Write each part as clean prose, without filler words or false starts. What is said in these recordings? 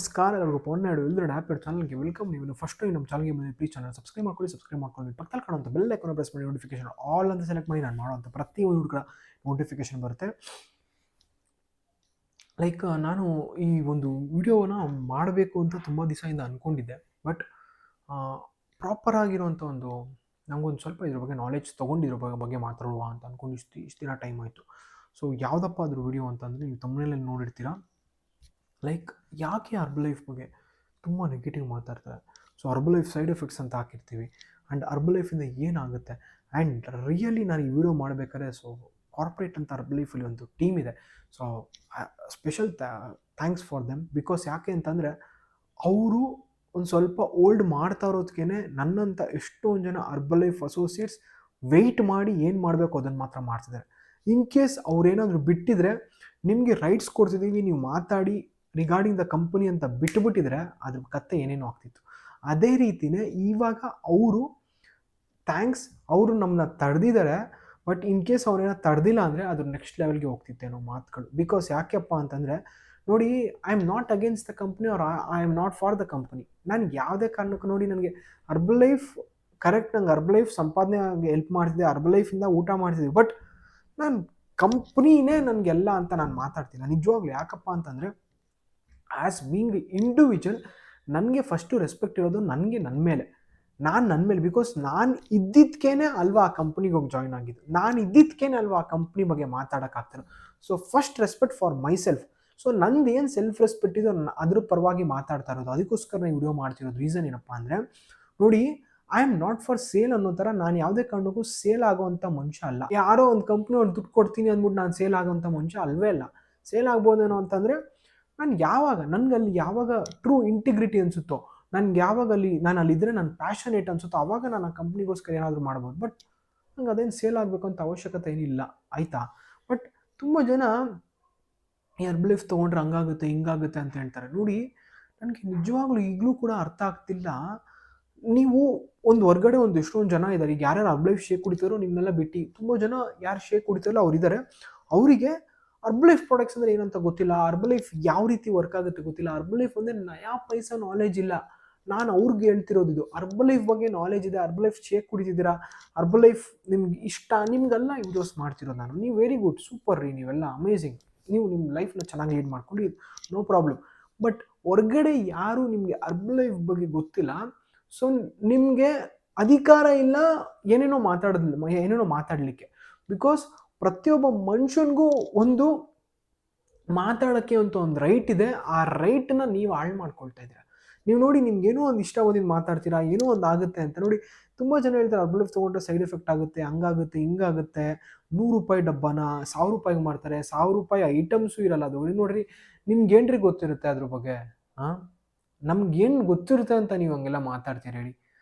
ನಮಸ್ಕಾರ ಎಲ್ಲರಿಗೂ ಪೊನ್ನಾಡು ಎಲ್ಲರೂ ಆ್ಯಪ್ ಚಾನಲ್ಗೆ ವೆಲ್ಕಮ್. ನೀವು ಫಸ್ಟ್ ಟೈಮ್ ನಮ್ಮ ಚಾನಲ್ಗೆ ಬಂದು ಪ್ಲೀಸ್ ಚಾನಲ್ ಸಬ್ಸ್ಕ್ರೈಬ್ ಮಾಡ್ಕೊಳ್ಳಿ ಪಕ್ಕದಲ್ಲಿ ಕಾಣುವಂಥ ಬೆಲ್ ಐಕಾನ್ ಪ್ರೆಸ್ ಮಾಡಿ ನೋಟಿಫಿಕೇಶನ್ ಆಲ್ ಅಂತ ಸೆಲೆಕ್ಟ್ ಮಾಡಿ ನಾನು ಮಾಡುವಂಥ ಪ್ರತಿಯೊಂದು ಕೂಡ ನೋಟಿಫಿಕೇಶನ್ ಬರುತ್ತೆ. ನಾನು ಈ ಒಂದು ವಿಡಿಯೋನ ಮಾಡಬೇಕು ಅಂತ ತುಂಬ ದಿವಸದಿಂದ ಅಂದ್ಕೊಂಡಿದ್ದೆ, ಬಟ್ ಪ್ರಾಪರ್ ಆಗಿರುವಂಥ ನಮಗೊಂದು ಸ್ವಲ್ಪ ಇದ್ರ ಬಗ್ಗೆ ನಾಲೆಜ್ ತೊಗೊಂಡಿರೋ ಬಗ್ಗೆ ಮಾತಾಡುವ ಅಂತ ಅಂದ್ಕೊಂಡು ಇಷ್ಟು ದಿನ ಟೈಮ್ ಆಯಿತು. ಸೊ ಯಾವುದಪ್ಪ ಅದ್ರ ವಿಡಿಯೋ ಅಂತಂದರೆ ನೀವು ತಮ್ಮನೇಲಿ ನೋಡಿರ್ತೀರಾ, ಯಾಕೆ ಹರ್ಬಲೈಫ್ ಬಗ್ಗೆ ತುಂಬ ನೆಗೆಟಿವ್ ಮಾತಾಡ್ತಾರೆ. ಸೊ ಹರ್ಬಲೈಫ್ ಸೈಡ್ ಎಫೆಕ್ಟ್ಸ್ ಅಂತ ಹಾಕಿರ್ತೀವಿ, ಆ್ಯಂಡ್ ಹರ್ಬಲೈಫಿಂದ ಏನಾಗುತ್ತೆ. ಆ್ಯಂಡ್ ರಿಯಲಿ ನಾನು ಈ ವಿಡಿಯೋ ಮಾಡಬೇಕಾದ್ರೆ ಕಾರ್ಪೊರೇಟ್ ಅಂತ ಹರ್ಬಲೈಫಲ್ಲಿ ಒಂದು ಟೀಮ್ ಇದೆ. So special thanks for them. Because ಯಾಕೆ ಅಂತಂದರೆ ಅವರು ಒಂದು ಸ್ವಲ್ಪ ಓಲ್ಡ್ ಮಾಡ್ತಾ ಇರೋದಕ್ಕೆ ನನ್ನಂಥ ಎಷ್ಟೊಂದು ಜನ ಹರ್ಬಲೈಫ್ ಅಸೋಸಿಯೇಟ್ಸ್ ವೆಯ್ಟ್ ಮಾಡಿ ಏನು ಮಾಡಬೇಕು ಅದನ್ನು ಮಾತ್ರ ಮಾಡ್ತಿದ್ದಾರೆ. ಇನ್ ಕೇಸ್ ಅವ್ರೇನಾದರೂ ಬಿಟ್ಟಿದ್ರೆ ನಿಮಗೆ ರೈಟ್ಸ್ ಕೊಡ್ತಿದ್ದೀವಿ, ನೀವು ಮಾತಾಡಿ ರಿಗಾರ್ಡಿಂಗ್ ದ ಕಂಪನಿ ಅಂತ ಬಿಟ್ಟುಬಿಟ್ಟಿದ್ರೆ ಅದ್ರ ಕತೆ ಏನೇನೋ ಆಗ್ತಿತ್ತು. ಅದೇ ರೀತಿಯೇ ಇವಾಗ ಅವರು ಅವರು ನಮ್ಮನ್ನ ತಡೆದಿದ್ದಾರೆ, ಬಟ್ ಇನ್ ಕೇಸ್ ಅವ್ರೇನೋ ತಡೆದಿಲ್ಲ ಅಂದರೆ ಅದ್ರ ನೆಕ್ಸ್ಟ್ ಲೆವೆಲ್ಗೆ ಹೋಗ್ತಿತ್ತೇನೋ ಮಾತುಗಳು. ಬಿಕಾಸ್ ಯಾಕೆಪ್ಪ ಅಂತಂದರೆ ನೋಡಿ, I am not against the company or I am not for the company. ನನಗೆ ಯಾವುದೇ ಕಾರಣಕ್ಕೂ ನೋಡಿ, ನನಗೆ ಹರ್ಬಲೈಫ್ ಕರೆಕ್ಟ್, ನಂಗೆ ಹರ್ಬಲೈಫ್ ಸಂಪಾದನೆ ಹೆಲ್ಪ್ ಮಾಡ್ತಿದ್ದೆ, ಹರ್ಬಲೈಫಿಂದ ಊಟ ಮಾಡ್ತಿದ್ದೆ, ಬಟ್ ನಾನು ಕಂಪ್ನಿನೇ ನನಗೆಲ್ಲ ಅಂತ ನಾನು ಮಾತಾಡ್ತಿಲ್ಲ ನಿಜವಾಗ್ಲೂ. ಯಾಕಪ್ಪ ಅಂತಂದರೆ ಆ್ಯಸ್ ಬೀಯಿಂಗ್ ಇಂಡಿವಿಜುವಲ್ ನನಗೆ ಫಸ್ಟು ರೆಸ್ಪೆಕ್ಟ್ ಇರೋದು ನನಗೆ ನನ್ನ ಮೇಲೆ. ಬಿಕಾಸ್ ನಾನು ಇದ್ದಿದ್ದಕ್ಕೇನೆ ಅಲ್ವಾ ಆ ಕಂಪ್ನಿಗೆ ಹೋಗಿ ಜಾಯ್ನ್ ಆಗಿದ್ದು, ನಾನು ಇದ್ದಿದ್ದಕ್ಕೇನೆ ಅಲ್ವಾ ಆ ಕಂಪ್ನಿ ಬಗ್ಗೆ ಮಾತಾಡೋಕ್ಕಾಗ್ತಾರೆ. So first respect for myself. So ನಂದು ಏನು ಸೆಲ್ಫ್ ರೆಸ್ಪೆಕ್ಟ್ ಇದೋ ಅದ್ರ ಪರವಾಗಿ ಮಾತಾಡ್ತಾ ಇರೋದು. ಅದಕ್ಕೋಸ್ಕರ ನಾನು ವಿಡಿಯೋ ಮಾಡ್ತಿರೋದು. ರೀಸನ್ ಏನಪ್ಪ ಅಂದರೆ ನೋಡಿ, I am not for sale ಅನ್ನೋ ಥರ ನಾನು ಯಾವುದೇ ಕಾರಣಕ್ಕೂ ಸೇಲ್ ಆಗೋವಂಥ ಮನುಷ್ಯ ಅಲ್ಲ. ಯಾರೋ ಒಂದು ಕಂಪ್ನಿ ಅವ್ರು ದುಡ್ಡು ಕೊಡ್ತೀನಿ ಅಂದ್ಬಿಟ್ಟು ನಾನು ಸೇಲ್ ಆಗೋವಂಥ ಮನುಷ್ಯ ಅಲ್ವೇ ಅಲ್ಲ. ಸೇಲ್ ಆಗ್ಬೋದೇನೋ ಅಂತಂದರೆ ನನಗಲ್ಲಿ ಯಾವಾಗ ಟ್ರೂ ಇಂಟಿಗ್ರಿಟಿ ಅನಿಸುತ್ತೋ, ನಾನು ಅಲ್ಲಿದ್ದರೆ ನನ್ನ ಪ್ಯಾಷನೇಟ್ ಅನಿಸುತ್ತೋ, ಆವಾಗ ನಾನು ಆ ಕಂಪ್ನಿಗೋಸ್ಕರ ಏನಾದರೂ ಮಾಡ್ಬೋದು. ಬಟ್ ನಂಗೆ ಅದೇನು ಸೇಲ್ ಆಗಬೇಕು ಅಂತ ಅವಶ್ಯಕತೆ ಏನಿಲ್ಲ, ಆಯಿತಾ. ಬಟ್ ತುಂಬ ಜನ ಈ ಹರ್ಬಲೈಫ್ ತೊಗೊಂಡ್ರೆ ಹಂಗಾಗುತ್ತೆ ಹಿಂಗಾಗುತ್ತೆ ಅಂತ ಹೇಳ್ತಾರೆ. ನೋಡಿ, ನನಗೆ ನಿಜವಾಗ್ಲೂ ಈಗಲೂ ಕೂಡ ಅರ್ಥ ಆಗ್ತಿಲ್ಲ. ನೀವು ಒಂದು ಹೊರ್ಗಡೆ ಎಷ್ಟೊಂದು ಜನ ಇದ್ದಾರೆ, ಈಗ ಯಾರ್ಯಾರು ಹರ್ಬಲೈಫ್ ಶೇಕ್ ಕುಡಿತಾರೋ ನಿಮ್ಮನ್ನೆಲ್ಲ ಬಿಟ್ಟು ತುಂಬ ಜನ ಯಾರು ಶೇಕ್ ಕುಡಿತಾರೋ ಅವರಿದ್ದಾರೆ. ಅವರಿಗೆ ಹರ್ಬಲೈಫ್ ಪ್ರಾಡಕ್ಟ್ಸ್ ಅಂದರೆ ಏನಂತ ಗೊತ್ತಿಲ್ಲ, ಹರ್ಬಲೈಫ್ ಯಾವ ರೀತಿ ವರ್ಕ್ ಆಗುತ್ತೆ ಗೊತ್ತಿಲ್ಲ, ಹರ್ಬಲೈಫ್ ಅಂದರೆ ನಯಾ ಪೈಸಾ ನಾಲೆಜ್ ಇಲ್ಲ. ನಾನು ಅವ್ರಿಗೆ ಹೇಳ್ತಿರೋದು ಇದು, ಹರ್ಬಲೈಫ್ ಬಗ್ಗೆ ನಾಲೆಜ್ ಇದೆ, ಹರ್ಬಲೈಫ್ ಶೇಕ್ ಕುಡಿತಿದ್ದೀರಾ, ಹರ್ಬಲೈಫ್ ನಿಮ್ಗೆ ಇಷ್ಟ, ನಿಮ್ಗೆಲ್ಲ ವಿಡಿಯೋಸ್ ಮಾಡ್ತಿರೋದು ನಾನು. ನೀವು ವೆರಿ ಗುಡ್, ಸೂಪರ್ ರೀ, ನೀವೆಲ್ಲ ಅಮೇಝಿಂಗ್, ನೀವು ನಿಮ್ಮ ಲೈಫ್ನ ಚೆನ್ನಾಗಿ ಲೀಡ್ ಮಾಡ್ಕೊಂಡು ನೋ ಪ್ರಾಬ್ಲಮ್. ಬಟ್ ಹೊರ್ಗಡೆ ಯಾರು ನಿಮಗೆ ಹರ್ಬಲೈಫ್ ಬಗ್ಗೆ ಗೊತ್ತಿಲ್ಲ, ಸೊ ನಿಮಗೆ ಅಧಿಕಾರ ಇಲ್ಲ ಏನೇನೋ ಮಾತಾಡಲಿಕ್ಕೆ. ಬಿಕಾಸ್ ಪ್ರತಿಯೊಬ್ಬ ಮನುಷ್ಯನಿಗೂ ಒಂದು ಮಾತಾಡೋಕ್ಕೆ ಅಂತ ಒಂದು ರೈಟ್ ಇದೆ. ಆ ರೈಟನ್ನ ನೀವು ಹಾಳು ಮಾಡ್ಕೊಳ್ತಾ ಇದ್ದೀರಾ. ನೀವು ನೋಡಿ, ನಿಮ್ಗೇನೋ ಒಂದು ಇಷ್ಟ ಓದಿದ್ದು ಮಾತಾಡ್ತೀರಾ, ಏನೋ ಒಂದು ಆಗುತ್ತೆ ಅಂತ. ನೋಡಿ, ತುಂಬ ಜನ ಹೇಳ್ತಾರೆ ಹರ್ಬಲೈಫ್ ತೊಗೊಂಡ್ರೆ ಸೈಡ್ ಎಫೆಕ್ಟ್ ಆಗುತ್ತೆ, ಹಂಗಾಗುತ್ತೆ ಹಿಂಗಾಗುತ್ತೆ. ₹100 ಡಬ್ಬನ ₹1000 ಮಾಡ್ತಾರೆ, ₹1000 ಐಟಮ್ಸು ಇರಲ್ಲ ಅದು. ನೋಡ್ರಿ, ನಿಮ್ಗೇನ್ರಿ ಗೊತ್ತಿರುತ್ತೆ ಅದ್ರ ಬಗ್ಗೆ? ನಮ್ಗೇನು ಗೊತ್ತಿರುತ್ತೆ ಅಂತ ನೀವು ಹಂಗೆಲ್ಲ ಮಾತಾಡ್ತೀರಿ ಹೇಳಿ?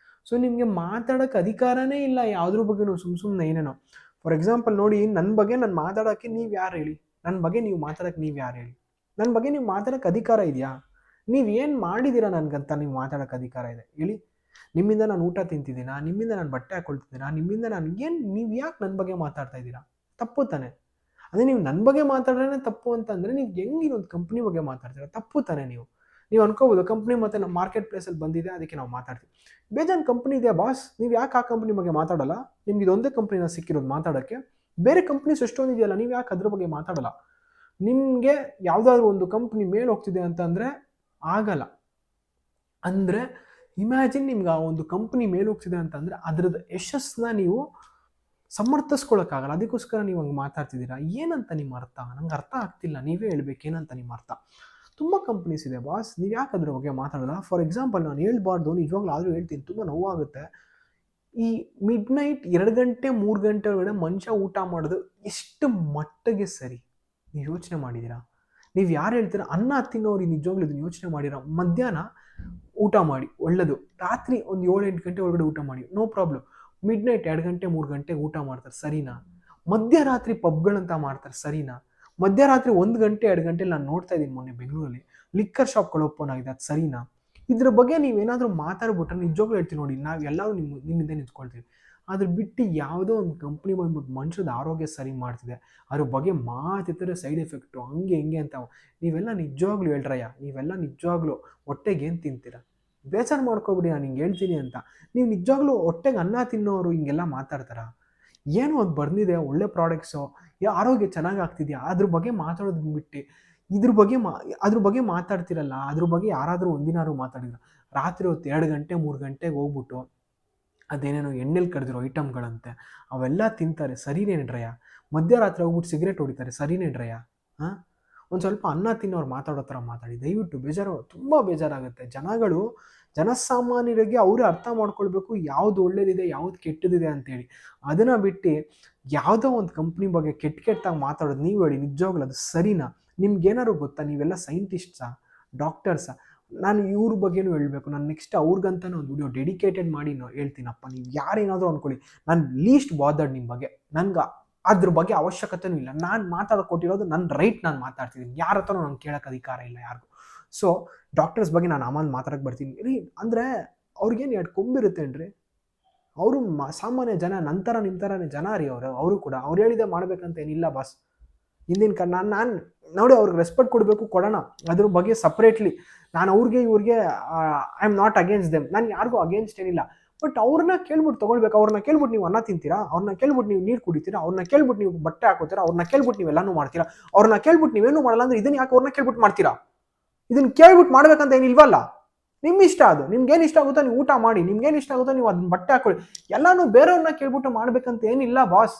ಸೊ ನಿಮಗೆ ಮಾತಾಡೋಕ್ಕೆ ಅಧಿಕಾರನೇ ಇಲ್ಲ ಯಾವುದ್ರ ಬಗ್ಗೆನೂ, ಸುಮ್ಮನೆ ಏನೇನೋ. ಫಾರ್ ಎಕ್ಸಾಂಪಲ್ ನೋಡಿ, ನನ್ನ ಬಗ್ಗೆ ನಾನು ಮಾತಾಡೋಕ್ಕೆ ನೀವು ಯಾರು ಹೇಳಿ? ನನ್ನ ಬಗ್ಗೆ ನೀವು ಮಾತಾಡೋಕ್ಕೆ ನೀವು ಯಾರು ಹೇಳಿ? ನನ್ನ ಬಗ್ಗೆ ನೀವು ಮಾತಾಡೋಕ್ಕೆ ಅಧಿಕಾರ ಇದೆಯಾ? ನೀವೇನು ಮಾಡಿದ್ದೀರಾ ನನಗಂತ ನೀವು ಮಾತಾಡೋಕ್ಕೆ ಅಧಿಕಾರ ಇದೆ ಹೇಳಿ? ನಿಮ್ಮಿಂದ ನಾನು ಊಟ ತಿಂತಿದ್ದೀನಾ? ನಿಮ್ಮಿಂದ ನಾನು ಬಟ್ಟೆ ಹಾಕ್ಕೊಳ್ತಿದ್ದೀನಾ? ನಿಮ್ಮಿಂದ ನೀವು ಯಾಕೆ ನನ್ನ ಬಗ್ಗೆ ಮಾತಾಡ್ತಾ ಇದ್ದೀರಾ? ತಪ್ಪು ತಾನೆ? ಅದೇ ನೀವು ನನ್ನ ಬಗ್ಗೆ ಮಾತಾಡ್ರೇ ತಪ್ಪು ಅಂತಂದರೆ ನೀವು ಹೆಂಗೆ ಇನ್ನೊಂದು ಕಂಪ್ನಿ ಬಗ್ಗೆ ಮಾತಾಡ್ತೀರಾ? ತಪ್ಪು ತಾನೆ? ನೀವು ಅನ್ಕೋಬೋದು ಕಂಪ್ನಿ ಮತ್ತು ನಮ್ಮ ಮಾರ್ಕೆಟ್ ಪ್ಲೇಸಲ್ಲಿ ಬಂದಿದೆ ಅದಕ್ಕೆ ನಾವು ಮಾತಾಡ್ತೀವಿ. ಬೇಜಾನ್ ಕಂಪ್ನಿ ಇದೆಯಾ ಬಾಸ್, ನೀವು ಯಾಕೆ ಆ ಕಂಪ್ನಿ ಬಗ್ಗೆ ಮಾತಾಡಲ್ಲ? ನಿಮ್ಗೆ ಇದೊಂದೇ ಕಂಪ್ನಿನ ಸಿಕ್ಕಿರೋದು ಮಾತಾಡೋಕ್ಕೆ, ಬೇರೆ ಕಂಪ್ನೀಸ್ ಎಷ್ಟೊಂದು ಇದೆಯಲ್ಲ, ನೀವು ಯಾಕೆ ಅದ್ರ ಬಗ್ಗೆ ಮಾತಾಡಲ್ಲ? ನಿಮಗೆ ಯಾವುದಾದ್ರೂ ಒಂದು ಕಂಪ್ನಿ ಮೇಲೆ ಹೋಗ್ತಿದೆ ಅಂತಂದರೆ ಆಗಲ್ಲ. ಅಂದರೆ ಇಮ್ಯಾಜಿನ್, ನಿಮ್ಗೆ ಆ ಒಂದು ಕಂಪ್ನಿ ಮೇಲೆ ಹೋಗ್ತಿದೆ ಅಂತಂದರೆ ಅದರದ್ದು ಯಶಸ್ಸನ್ನ ನೀವು ಸಮರ್ಥಿಸ್ಕೊಳ್ಳೋಕ್ಕಾಗಲ್ಲ. ಅದಕ್ಕೋಸ್ಕರ ನೀವು ಹಂಗೆ ಮಾತಾಡ್ತಿದ್ದೀರಾ. ಏನಂತ ನಿಮ್ಮ ಅರ್ಥ? ನಂಗೆ ಅರ್ಥ ಆಗ್ತಿಲ್ಲ, ನೀವೇ ಹೇಳ್ಬೇಕು ಏನಂತ ನಿಮ್ಮ ಅರ್ಥ. ತುಂಬ ಕಂಪ್ನೀಸ್ ಇದೆ ಬಾಸ್, ನೀವು ಯಾಕೆ ಅದ್ರ ಬಗ್ಗೆ ಮಾತಾಡೋಲ್ಲ? ಫಾರ್ ಎಕ್ಸಾಂಪಲ್, ನಾನು ಹೇಳ್ಬಾರ್ದು ನಿಜವಾಗ್ಲೂ, ಆದರೂ ಹೇಳ್ತೀನಿ, ತುಂಬ ನೋವಾಗುತ್ತೆ. ಈ ಮಿಡ್ನೈಟ್ 2 ಗಂಟೆ 3 ಗಂಟೆ ಒಳಗಡೆ ಮನುಷ್ಯ ಊಟ ಮಾಡೋದು ಎಷ್ಟು ಮಟ್ಟಿಗೆ ಸರಿ? ನೀವು ಯೋಚನೆ ಮಾಡಿದ್ದೀರಾ? ನೀವು ಯಾರು ಹೇಳ್ತೀರಾ? ಅನ್ನ ತಿನ್ನೋರು ನಿಜವಾಗ್ಲೂ ಇದನ್ನು ಯೋಚನೆ ಮಾಡಿರೋ? ಮಧ್ಯಾಹ್ನ ಊಟ ಮಾಡಿ ಒಳ್ಳೆಯದು, ರಾತ್ರಿ ಒಂದು 7-8 ಗಂಟೆ ಒಳಗಡೆ ಊಟ ಮಾಡಿ, ನೋ ಪ್ರಾಬ್ಲಮ್. ಮಿಡ್ನೈಟ್ 2 ಗಂಟೆ 3 ಗಂಟೆಗೆ ಊಟ ಮಾಡ್ತಾರೆ, ಸರಿನಾ? ಮಧ್ಯರಾತ್ರಿ ಪಬ್ಗಳಂತ ಮಾಡ್ತಾರೆ, ಸರಿನಾ? ಮಧ್ಯರಾತ್ರಿ 1 ಗಂಟೆ 2 ಗಂಟೆಲಿ ನಾನು ನೋಡ್ತಾ ಇದ್ದೀನಿ, ಮೊನ್ನೆ ಬೆಂಗಳೂರಲ್ಲಿ ಲಿಕ್ಕರ್ ಶಾಪ್ಗಳು ಓಪನ್ ಆಗಿದೆ, ಅದು ಸರಿನಾ? ಇದ್ರ ಬಗ್ಗೆ ನೀವೇನಾದರೂ ಮಾತಾಡ್ಬಿಟ್ರೆ ನಿಜವಾಗ್ಲೂ ಹೇಳ್ತೀನಿ ನೋಡಿ, ನಾವು ಎಲ್ಲರೂ ನಿಮ್ಮಿಂದ ನಿಂತ್ಕೊಳ್ತೀವಿ. ಅದ್ರ ಬಿಟ್ಟು ಯಾವುದೋ ಒಂದು ಕಂಪ್ನಿ ಬಂದ್ಬಿಟ್ಟು ಮನುಷ್ಯದ ಆರೋಗ್ಯ ಸರಿ ಮಾಡ್ತಿದೆ, ಅದ್ರ ಬಗ್ಗೆ ಮಾತಿದ್ರೆ ಸೈಡ್ ಎಫೆಕ್ಟು ಹಂಗೆ ಹಿಂಗೆ ಅಂತ. ನೀವೆಲ್ಲ ನಿಜವಾಗ್ಲೂ ಹೇಳ್ರಯ್ಯ, ನೀವೆಲ್ಲ ನಿಜವಾಗ್ಲೂ ಹೊಟ್ಟೆಗೆ ಏನು ತಿಂತೀರಾ? ಬೇಜಾರು ಮಾಡ್ಕೊಬಿಡಿ ನಾನು ಹಿಂಗೆ ಹೇಳ್ತೀನಿ ಅಂತ. ನೀವು ನಿಜವಾಗ್ಲೂ ಹೊಟ್ಟೆಗೆ ಅನ್ನ ತಿನ್ನೋರು ಹಿಂಗೆಲ್ಲ ಮಾತಾಡ್ತಾರ? ಏನೋ ಒಂದು ಬಂದಿದೆ ಒಳ್ಳೆ ಪ್ರಾಡಕ್ಟ್ಸು, ಆರೋಗ್ಯ ಚೆನ್ನಾಗಿ ಆಗ್ತಿದೆಯಾ ಅದ್ರ ಬಗ್ಗೆ ಮಾತಾಡೋದು ಬಿಟ್ಟು ಅದ್ರ ಬಗ್ಗೆ ಮಾತಾಡ್ತಿರಲ್ಲ. ಅದ್ರ ಬಗ್ಗೆ ಯಾರಾದರೂ ಒಂದಿನಾರು ಮಾತಾಡಿದ್ರು? ರಾತ್ರಿ ಹೊತ್ತು 2 ಗಂಟೆ 3 ಗಂಟೆಗೆ ಹೋಗ್ಬಿಟ್ಟು ಅದೇನೇನೋ ಎಣ್ಣೆಲಿ ಕರೆದಿರೋ ಐಟಮ್ಗಳಂತೆ ಅವೆಲ್ಲ ತಿಂತಾರೆ, ಸರಿನೇನ್ರಯ್ಯ? ಮಧ್ಯರಾತ್ರಿ ಹೋಗ್ಬಿಟ್ಟು ಸಿಗರೇಟ್ ಹೊಡಿತಾರೆ, ಸರಿನೇನ್ರಯ್ಯ? ಹಾಂ, ಒಂದು ಸ್ವಲ್ಪ ಅನ್ನ ತಿನ್ನೋರು ಮಾತಾಡೋ ಥರ ಮಾತಾಡಿ ದಯವಿಟ್ಟು. ತುಂಬ ಬೇಜಾರಾಗುತ್ತೆ. ಜನಸಾಮಾನ್ಯರಿಗೆ ಅವರೇ ಅರ್ಥ ಮಾಡ್ಕೊಳ್ಬೇಕು ಯಾವುದು ಒಳ್ಳೇದಿದೆ ಯಾವುದು ಕೆಟ್ಟದಿದೆ ಅಂತೇಳಿ. ಅದನ್ನು ಬಿಟ್ಟು ಯಾವುದೋ ಒಂದು ಕಂಪ್ನಿ ಬಗ್ಗೆ ಕೆಟ್ಟಾಗಿ ಮಾತಾಡೋದು ನೀವು ಹೇಳಿ ನಿಜವಾಗ್ಲೂ ಅದು ಸರಿನಾ? ನಿಮ್ಗೇನಾದ್ರು ಗೊತ್ತಾ? ನೀವೆಲ್ಲ ಸೈಂಟಿಸ್ಟ್ಸಾ, ಡಾಕ್ಟರ್ಸಾ? ನಾನು ಇವ್ರ ಬಗ್ಗೆನೂ ಹೇಳಬೇಕು. ನಾನು ನೆಕ್ಸ್ಟ್ ಅವ್ರಿಗಂತಾನೆ ಒಂದು ವಿಡಿಯೋ ಡೆಡಿಕೇಟೆಡ್ ಮಾಡಿ ಹೇಳ್ತೀನಪ್ಪ. ನೀವು ಯಾರೇನಾದರೂ ಅಂದ್ಕೊಳ್ಳಿ, ನಾನು ಲೀಸ್ಟ್ ಬಾದರ್ಡ್ ನಿಮ್ಮ ಬಗ್ಗೆ. ನನ್ಗೆ ಅದ್ರ ಬಗ್ಗೆ ಅವಶ್ಯಕತೆನೂ ಇಲ್ಲ. ನಾನು ಮಾತಾಡೋಕೊಟ್ಟಿರೋದು ನನ್ನ ರೈಟ್, ನಾನು ಮಾತಾಡ್ತಿದ್ದೀನಿ. ಯಾರ ಹತ್ರನೂ ನಂಗೆ ಕೇಳೋಕೆ ಅಧಿಕಾರ ಇಲ್ಲ ಯಾರಿಗೂ. ಸೊ ಡಾಕ್ಟರ್ಸ್ ಬಗ್ಗೆ ನಾನು ಆಮೇಲೆ ಮಾತಾಡಕ್ಕೆ ಬರ್ತೀನಿ ರೀ. ಅಂದರೆ ಅವ್ರಿಗೇನು 2 ಕೊಂಬಿರುತ್ತೇನ್ರಿ? ಅವರು ಸಾಮಾನ್ಯ ಜನ, ನಂತರ ನಿಮ್ಮ ಥರನೇ ಜನ ರೀ ಅವರು ಕೂಡ. ಅವ್ರು ಹೇಳಿದೆ ಮಾಡ್ಬೇಕಂತ ಏನಿಲ್ಲ ಬಾಸ್. ಹಿಂದಿನ ನಾನು ನೋಡಿ ಅವ್ರಿಗೆ ರೆಸ್ಪೆಕ್ಟ್ ಕೊಡಬೇಕು, ಕೊಡೋಣ. ಅದ್ರ ಬಗ್ಗೆ ಸಪ್ರೇಟ್ಲಿ ನಾನು ಇವ್ರಿಗೆ I am not against them. ನಾನು ಯಾರಿಗೂ ಅಗೇನ್ಸ್ಟ್ ಏನಿಲ್ಲ. ಬಟ್ ಅವ್ರನ್ನ ಕೇಳ್ಬಿಟ್ಟು ತೊಗೊಳ್ಬೇಕು. ಅವ್ರನ್ನ ಕೇಳ್ಬಿಟ್ಟು ನೀವು ಅನ್ನ ತಿಂತೀರಾ? ಅವ್ರನ್ನ ಕೇಳ್ಬಿಟ್ಟು ನೀವು ನೀರು ಕುಡಿತೀರಾ? ಅವ್ರನ್ನ ಕೇಳ್ಬಿಟ್ಟು ನೀವು ಬಟ್ಟೆ ಹಾಕೋತೀರಾ? ಅವ್ರನ್ನ ಕೇಳ್ಬಿಟ್ಟು ನೀವೆಲ್ಲನೂ ಮಾಡ್ತೀರಾ? ಅವ್ರನ್ನ ಕೇಳ್ಬಿಟ್ಟು ನೀವೇನು ಮಾಡಲ್ಲ ಅಂದ್ರೆ ಇದನ್ನ ಯಾಕೆ ಅವ್ರನ್ನ ಕೇಳ್ಬಿಟ್ಟು ಮಾಡ್ತೀರಾ? ಇದನ್ನ ಕೇಳ್ಬಿಟ್ಟು ಮಾಡ್ಬೇಕಂತ ಏನಿಲ್ವಲ್ಲ. ನಿಮ್ಮ ಇಷ್ಟ, ಅದು ನಿಮ್ಗೇನು ಇಷ್ಟ ಆಗುತ್ತೋ ನೀವು ಊಟ ಮಾಡಿ, ನಿಮ್ಗೇನು ಇಷ್ಟ ಆಗುತ್ತೋ ನೀವು ಅದನ್ನ ಬಟ್ಟೆ ಹಾಕೊಳ್ಳಿ. ಎಲ್ಲಾನು ಬೇರೆಯವ್ರನ್ನ ಕೇಳ್ಬಿಟ್ಟು ಮಾಡ್ಬೇಕಂತ ಏನಿಲ್ಲ ಬಾಸ್.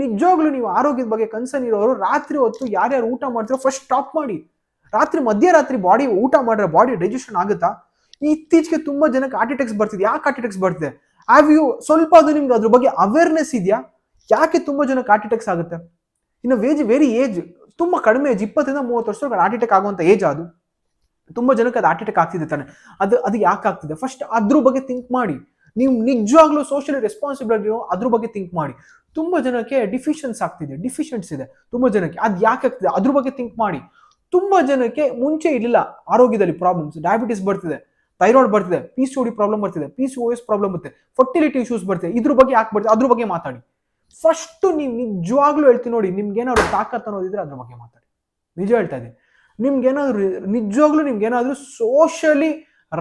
ನಿಜವಾಗ್ಲೂ ನೀವು ಆರೋಗ್ಯದ ಬಗ್ಗೆ ಕನ್ಸರ್ನ್ ಇರೋರು ರಾತ್ರಿ ಹೊತ್ತು ಯಾರ್ಯಾರು ಊಟ ಮಾಡ್ತಿರೋ ಫಸ್ಟ್ ಸ್ಟಾಪ್ ಮಾಡಿ. ಮಧ್ಯರಾತ್ರಿ ಬಾಡಿ ಊಟ ಮಾಡಿದ್ರೆ ಬಾಡಿ ಡೈಜೆಷನ್ ಆಗುತ್ತಾ? ಇತ್ತೀಚೆಗೆ ತುಂಬಾ ಜನಕ್ಕೆ ಹಾರ್ಟ್ ಅಟ್ಯಾಕ್ಸ್ ಬರ್ತಿದೆ. ಯಾಕೆ ಹಾರ್ಟ್ ಅಟ್ಯಾಕ್ಸ್ ಬರ್ತಿದೆ? ಸ್ವಲ್ಪ ಅದು ನಿಮ್ಗೆ ಅದ್ರ ಬಗ್ಗೆ ಅವೇರ್ನೆಸ್ ಇದೆಯಾ? ಯಾಕೆ ತುಂಬಾ ಜನಕ್ಕೆ ಹಾರ್ಟ್ ಅಟ್ಯಾಕ್ಸ್ ಆಗುತ್ತೆ? ಇನ್ನು ವೆರಿ ಏಜ್ ತುಂಬಾ ಕಡಿಮೆ ಏಜ್, 20 ಇಂದ 30 ವರ್ಷ ಹಾರ್ಟ್ ಅಟ್ಯಾಕ್ ಆಗುವಂತ ಏಜ್. ಅದು ತುಂಬಾ ಜನಕ್ಕೆ ಅದು ಹಾರ್ಟ್ ಅಟ್ಯಾಕ್ ಆಗ್ತಿದೆ ತಾನೆ. ಅದು ಯಾಕೆ ಆಗ್ತಿದೆ? ಫಸ್ಟ್ ಅದ್ರ ಬಗ್ಗೆ ಥಿಂಕ್ ಮಾಡಿ. ನೀವು ನಿಜವಾಗ್ಲೂ ಸೋಷಿಯಲಿ ರೆಸ್ಪಾನ್ಸಿಬಲ್ ಆಗಿರೋ ಅದ್ರ ಬಗ್ಗೆ ಥಿಂಕ್ ಮಾಡಿ. ತುಂಬಾ ಜನಕ್ಕೆ ಡಿಫಿಷಿಯನ್ಸ್ ಇದೆ ತುಂಬಾ ಜನಕ್ಕೆ. ಅದು ಯಾಕೆ ಆಗ್ತಿದೆ ಅದ್ರ ಬಗ್ಗೆ ಥಿಂಕ್ ಮಾಡಿ. ತುಂಬಾ ಜನಕ್ಕೆ ಮುಂಚೆ ಇರಲಿಲ್ಲ ಆರೋಗ್ಯದಲ್ಲಿ ಪ್ರಾಬ್ಲಮ್ಸ್, ಡಯಾಬಿಟಿಸ್ ಬರ್ತಿದೆ, ಥೈರಾಯ್ಡ್ ಬರ್ತಿದೆ, PCOD ಪ್ರಾಬ್ಲಮ್ ಬರ್ತಿದೆ, PCOS ಪ್ರಾಬ್ಲಮ್ ಬರುತ್ತೆ, ಫರ್ಟಿಲಿಟಿ ಇಶ್ಯೂಸ್ ಬರ್ತಿದೆ. ಇದ್ರ ಬಗ್ಗೆ ಯಾಕೆ ಬರ್ತಿದೆ ಅದ್ರ ಬಗ್ಗೆ ಮಾತಾಡಿ. ಫಸ್ಟ್ ನೀವು ನಿಜವಾಗ್ಲೂ ಹೇಳ್ತೀನಿ ನೋಡಿ, ನಿಮ್ಗೇನಾದ್ರು ತಾಕತ್ ಅನ್ನೋದಿದ್ರೆ ಅದ್ರ ಬಗ್ಗೆ ಮಾತಾಡಿ. ನಿಜ ಹೇಳ್ತಾ ಇದ್ದೀನಿ. ನಿಮ್ಗೇನಾದ್ರೂ ಸೋಷಿಯಲಿ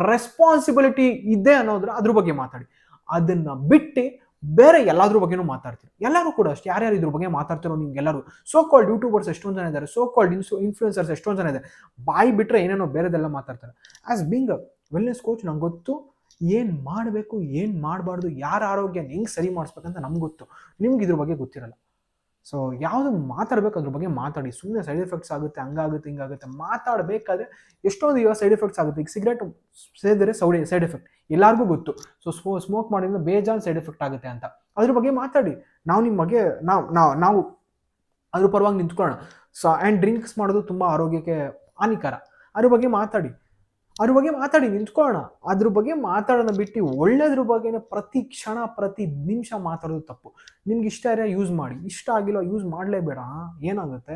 ರೆಸ್ಪಾನ್ಸಿಬಿಲಿಟಿ ಇದೆ ಅನ್ನೋದ್ರ ಅದ್ರ ಬಗ್ಗೆ ಮಾತಾಡಿ. ಅದನ್ನ ಬಿಟ್ಟು ಬೇರೆ ಎಲ್ಲಾದ್ರ ಬಗ್ಗೆನೂ ಮಾತಾಡ್ತೀರಿ. ಎಲ್ಲರೂ ಕೂಡ ಅಷ್ಟೇ, ಯಾರ್ಯಾರು ಇದ್ರ ಬಗ್ಗೆ ಮಾತಾಡ್ತಿರೋ ನಿಮ್ಗೆಲ್ಲರೂ ಸೋ ಕಾಲ್ಡ್ ಯೂಟ್ಯೂಬರ್ಸ್ ಎಷ್ಟೊಂದು ಜನ ಇದ್ದಾರೆ, ಸೋ ಕಾಲ್ಡ್ ಇನ್ಫ್ಲೂಯೆನ್ಸರ್ಸ್ ಎಷ್ಟೊಂದು ಜನ ಇದೆ. ಬಾಯಿ ಬಿಟ್ರೆ ಏನೇನೋ ಬೇರೆದೆಲ್ಲ ಮಾತಾಡ್ತಾರೆ. As being a wellness coach ನಂಗೆ ಗೊತ್ತು ಏನು ಮಾಡಬೇಕು, ಏನು ಮಾಡಬಾರ್ದು, ಯಾರ ಆರೋಗ್ಯ ಹೆಂಗೆ ಸರಿ ಮಾಡಿಸ್ಬೇಕಂತ ನಮ್ಗೆ ಗೊತ್ತು. ನಿಮ್ಗೆ ಇದ್ರ ಬಗ್ಗೆ ಗೊತ್ತಿರಲ್ಲ. ಸೊ ಯಾವುದು ಮಾತಾಡ್ಬೇಕು ಅದ್ರ ಬಗ್ಗೆ ಮಾತಾಡಿ. ಸುಮ್ಮನೆ ಸೈಡ್ ಎಫೆಕ್ಟ್ಸ್ ಆಗುತ್ತೆ, ಹಂಗಾಗುತ್ತೆ ಹಿಂಗಾಗುತ್ತೆ ಮಾತಾಡಬೇಕಾದ್ರೆ ಎಷ್ಟೊಂದು ಇವಾಗ ಸೈಡ್ ಎಫೆಕ್ಟ್ಸ್ ಆಗುತ್ತೆ. ಈಗ ಸಿಗರೇಟ್ ಸೇದಿದ್ರೆ ಸೈಡ್ ಎಫೆಕ್ಟ್ ಎಲ್ಲರಿಗೂ ಗೊತ್ತು. ಸೊ ಸ್ಮೋಕ್ ಮಾಡೋದ್ರಿಂದ ಬೇಜಾನ್ ಸೈಡ್ ಎಫೆಕ್ಟ್ ಆಗುತ್ತೆ ಅಂತ. ಅದ್ರ ಬಗ್ಗೆ ಮಾತಾಡಿ. ನಾವು ನಿಮ್ಮ ಬಗ್ಗೆ ನಾವು ಅದ್ರ ಪರವಾಗಿ ನಿಂತ್ಕೊಳ್ಳೋಣ. ಸೊ ಆ್ಯಂಡ್ ಡ್ರಿಂಕ್ಸ್ ಮಾಡೋದು ತುಂಬ ಆರೋಗ್ಯಕ್ಕೆ ಹಾನಿಕರ. ಅದ್ರ ಬಗ್ಗೆ ಮಾತಾಡಿ ನಿಂತ್ಕೊಳ್ಳೋಣ. ಅದ್ರ ಬಗ್ಗೆ ಮಾತಾಡೋಣ ಬಿಟ್ಟು ಒಳ್ಳೆದ್ರ ಬಗ್ಗೆ ಪ್ರತಿ ಕ್ಷಣ ಪ್ರತಿ ನಿಮಿಷ ಮಾತಾಡೋದು ತಪ್ಪು. ನಿಮ್ಗೆ ಇಷ್ಟ ಇರೋ ಯೂಸ್ ಮಾಡಿ, ಇಷ್ಟ ಆಗಿಲ್ಲ ಯೂಸ್ ಮಾಡಲೇಬೇಡ. ಏನಾಗುತ್ತೆ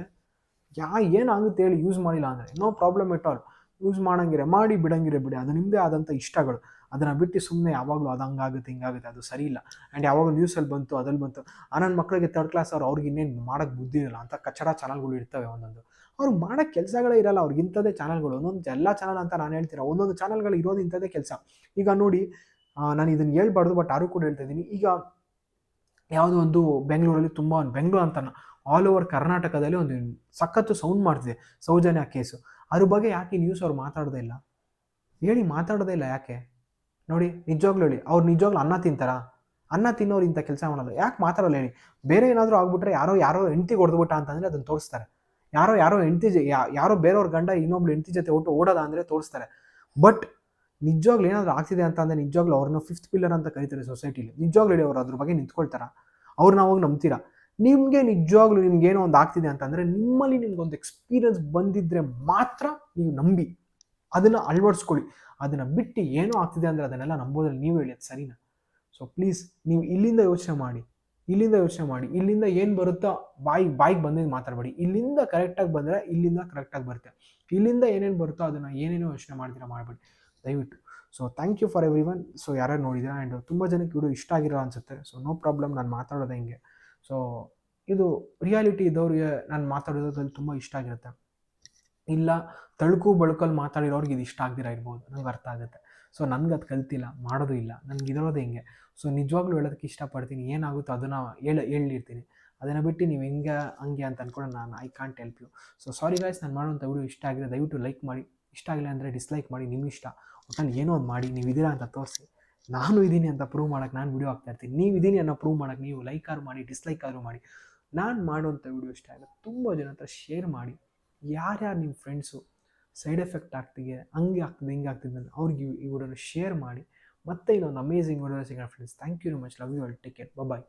ಏನಾಗುತ್ತೆ ಹೇಳಿ? ಯೂಸ್ ಮಾಡಿಲ್ಲ ಅಂದರೆ no problem at all. Use ಮಾಡಂಗಿರೆ ಮಾಡಿ, ಬಿಡಂಗಿರೆ ಬಿಡಿ. ಅದು ನಿಮ್ಮದೇ ಆದಂಥ ಇಷ್ಟಗಳು. ಅದನ್ನು ಬಿಟ್ಟು ಸುಮ್ಮನೆ ಯಾವಾಗಲೂ ಅದು ಹಂಗಾಗುತ್ತೆ ಹಿಂಗಾಗುತ್ತೆ ಅದು ಸರಿ ಇಲ್ಲ. ಆ್ಯಂಡ್ ಯಾವಾಗ ನ್ಯೂಸಲ್ಲಿ ಬಂತು ಅದ್ರಲ್ಲಿ ಬಂತು ನನ್ನ ಮಕ್ಕಳಿಗೆ 3rd ಕ್ಲಾಸ್ ಅವ್ರಿಗೆ ಇನ್ನೇನು ಮಾಡೋಕ್ಕೆ ಬುದ್ಧಿ ಇರಲ್ಲ ಅಂತ ಕಚ್ಚಡ ಚಾನಲ್ಗಳು ಇರ್ತವೆ. ಒಂದೊಂದು ಅವ್ರಿಗೆ ಮಾಡೋಕ್ಕೆ ಕೆಲಸಗಳೇ ಇರಲ್ಲ. ಅವ್ರಿಗೆ ಇಂಥದ್ದೇ ಚಾನಲ್ಗಳು, ಒಂದೊಂದು ಎಲ್ಲ ಚಾನಲ್ ಅಂತ ನಾನು ಹೇಳ್ತೀರ, ಒಂದೊಂದು ಚಾನಲ್ಗಳು ಇರೋದು ಇಂಥದ್ದೇ ಕೆಲಸ. ಈಗ ನೋಡಿ, ನಾನು ಇದನ್ನು ಹೇಳ್ಬಾರ್ದು ಬಟ್ ಯಾರು ಕೂಡ ಹೇಳ್ತಾ ಇದ್ದೀನಿ. ಈಗ ಯಾವುದೋ ಒಂದು ಬೆಂಗಳೂರಲ್ಲಿ ಬೆಂಗಳೂರು ಅಂತ ಆಲ್ ಓವರ್ ಕರ್ನಾಟಕದಲ್ಲಿ ಒಂದು ಸಖತ್ತು ಸೌಂಡ್ ಮಾಡ್ತಿದೆ ಸೌಜನ್ಯ ಕೇಸು. ಅದ್ರ ಬಗ್ಗೆ ಯಾಕೆ ನ್ಯೂಸ್ ಅವ್ರು ಮಾತಾಡೋದೇ ಇಲ್ಲ ಹೇಳಿ? ಮಾತಾಡೋದೇ ಇಲ್ಲ ಯಾಕೆ? ನೋಡಿ ನಿಜವಾಗ್ಲೂ ಹೇಳಿ, ಅವ್ರು ನಿಜವಾಗ್ಲೂ ಅನ್ನ ತಿಂತಾರಾ? ಅನ್ನ ತಿನ್ನೋರು ಇಂಥ ಕೆಲಸ ಮಾಡೋದು ಯಾಕೆ ಮಾತಾಡಲ್ಲ ಹೇಳಿ? ಬೇರೆ ಏನಾದರೂ ಆಗ್ಬಿಟ್ರೆ ಯಾರೋ ಹೆಂಡತಿಗೆ ಹೊಡೆದ್ಬಿಟ್ಟ ಅಂತಂದರೆ ಅದನ್ನು ತೋರಿಸ್ತಾರೆ. ಯಾರೋ ಬೇರೆಯವ್ರ ಗಂಡ ಇನ್ನೊಬ್ಳು ಹೆಂಡತಿ ಜೊತೆ ಓಡೋದ ಅಂದರೆ ತೋರಿಸ್ತಾರೆ. ಬಟ್ ನಿಜವಾಗ್ಲೂ ಏನಾದರೂ ಆಗ್ತಿದೆ ಅಂತ ಅಂದರೆ ನಿಜವಾಗ್ಲೂ ಅವ್ರನ್ನ 5th ಪಿಲ್ಲರ್ ಅಂತ ಕರೀತಾರೆ ಸೊಸೈಟಿಲಿ. ನಿಜವಾಗ್ಲೂ ಹೇಳಿ, ಅವ್ರು ಅದ್ರ ಬಗ್ಗೆ ನಿಂತ್ಕೊಳ್ತಾರ? ಅವ್ರನ್ನ ಅವಾಗ ನಂಬ್ತೀರಾ? ನಿಮಗೆ ನಿಜವಾಗ್ಲೂ ನಿಮ್ಗೇನೋ ಒಂದು ಆಗ್ತಿದೆ ಅಂತಂದರೆ ನಿಮ್ಮಲ್ಲಿ ನಿಮ್ಗೊಂದು ಎಕ್ಸ್ಪೀರಿಯನ್ಸ್ ಬಂದಿದ್ರೆ ಮಾತ್ರ ನೀವು ನಂಬಿ ಅದನ್ನು ಅಳವಡಿಸ್ಕೊಳ್ಳಿ. ಅದನ್ನು ಬಿಟ್ಟು ಏನೋ ಆಗ್ತಿದೆ ಅಂದರೆ ಅದನ್ನೆಲ್ಲ ನಂಬೋದ್ರಲ್ಲಿ ನೀವು ಹೇಳಿ ಅದು ಸರಿನಾ? ಸೊ ಪ್ಲೀಸ್ ನೀವು ಇಲ್ಲಿಂದ ಯೋಚನೆ ಮಾಡಿ. ಇಲ್ಲಿಂದ ಏನು ಬರುತ್ತೋ ಬಾಯಿಗೆ ಬಂದಿದ್ದು ಮಾತಾಡಬೇಡಿ. ಇಲ್ಲಿಂದ ಕರೆಕ್ಟಾಗಿ ಬಂದರೆ ಇಲ್ಲಿಂದ ಕರೆಕ್ಟಾಗಿ ಬರುತ್ತೆ. ಇಲ್ಲಿಂದ ಏನೇನು ಬರುತ್ತೋ ಅದನ್ನು ಏನೇನೋ ಯೋಚನೆ ಮಾಡ್ತೀರಾ ಮಾಡಬೇಡಿ ದಯವಿಟ್ಟು. So thank you for everyone. So ಯಾರ್ಯಾರು ನೋಡಿದ್ದೀರಾ, ಆ್ಯಂಡ್ ತುಂಬ ಜನಕ್ಕೆ ವಿಡಿಯೋ ಇಷ್ಟ ಆಗಿರೋ ಅನಿಸುತ್ತೆ. ಸೊ ನೋ ಪ್ರಾಬ್ಲಮ್, ನಾನು ಮಾತಾಡೋದು ಹಿಂಗೆ. ಸೊ ಇದು ರಿಯಾಲಿಟಿ ಇದ್ದವ್ರಿಗೆ ನಾನು ಮಾತಾಡೋದ್ರಲ್ಲಿ ತುಂಬ ಇಷ್ಟ ಆಗಿರುತ್ತೆ. ಇಲ್ಲ ತಳುಕು ಬಳುಕಲ್ಲಿ ಮಾತಾಡಿರೋರ್ಗೆ ಇದು ಇಷ್ಟ ಆಗದಿರ ಇರ್ಬೋದು, ನಂಗೆ ಅರ್ಥ ಆಗುತ್ತೆ. ಸೊ ನನಗೆ ಅದು ಕಲ್ತಿಲ್ಲ, ಮಾಡೋದು ಇಲ್ಲ, ನನಗೆ ಇರೋದೇ ಹಿಂಗೆ. ಸೊ ನಿಜವಾಗ್ಲೂ ಹೇಳೋದಕ್ಕೆ ಇಷ್ಟಪಡ್ತೀನಿ, ಏನಾಗುತ್ತೋ ಅದನ್ನು ಹೇಳಿರ್ತೀನಿ. ಅದನ್ನು ಬಿಟ್ಟು ನೀವು ಹಿಂಗೆ ಹಂಗೆ ಅಂತ ಅಂದ್ಕೊಂಡು ನಾನು I can't help you. So sorry guys, ನಾನು ಮಾಡೋಂಥ ವಿಡಿಯೋ ಇಷ್ಟ ಆಗಿದೆ ದಯವಿಟ್ಟು ಲೈಕ್ ಮಾಡಿ, ಇಷ್ಟ ಆಗಿಲ್ಲ ಅಂದರೆ ಡಿಸ್ಲೈಕ್ ಮಾಡಿ, ನಿಮ್ಮ ಇಷ್ಟ. ಒಟ್ಟಲ್ಲಿ ಏನೋ ಒಂದು ಮಾಡಿ, ನೀವು ಇದ್ದೀರಾ ಅಂತ ತೋರಿಸಿ. ನಾನು ಇದ್ದೀನಿ ಅಂತ ಪ್ರೂವ್ ಮಾಡೋಕ್ಕೆ ನಾನು ವಿಡಿಯೋ ಹಾಕ್ತಾಯಿರ್ತೀನಿ. ನೀವು ಇದ್ದೀನಿ ಅನ್ನೋ ಪ್ರೂವ್ ಮಾಡೋಕ್ಕೆ ನೀವು ಲೈಕ್ ಆದ್ರೂ ಮಾಡಿ, ಡಿಸ್ಲೈಕ್ ಆದ್ರೂ ಮಾಡಿ. ನಾನು ಮಾಡೋಂಥ ವಿಡಿಯೋ ಇಷ್ಟ ಆಗಿದೆ ತುಂಬ ಜನ ಹತ್ರ ಶೇರ್ ಮಾಡಿ. ಯಾರ್ಯಾರು ನಿಮ್ಮ ಫ್ರೆಂಡ್ಸು ಸೈಡ್ ಎಫೆಕ್ಟ್ ಆಗ್ತಿದೆ, ಹಂಗೆ ಆಗ್ತದೆ ಹಿಂಗೆ ಆಗ್ತಿದೆ ಅಂತ ಅವ್ರಿಗೆ ಈ ವಿಡಿಯೋನ ಶೇರ್ ಮಾಡಿ. ಮತ್ತೆ ಇನ್ನೊಂದು ಅಮೇಝಿಂಗ್ ವಿಡಿಯೋ ಸಿಗೋಣ friends. Thank you very much. Love you all. Take care. Bye.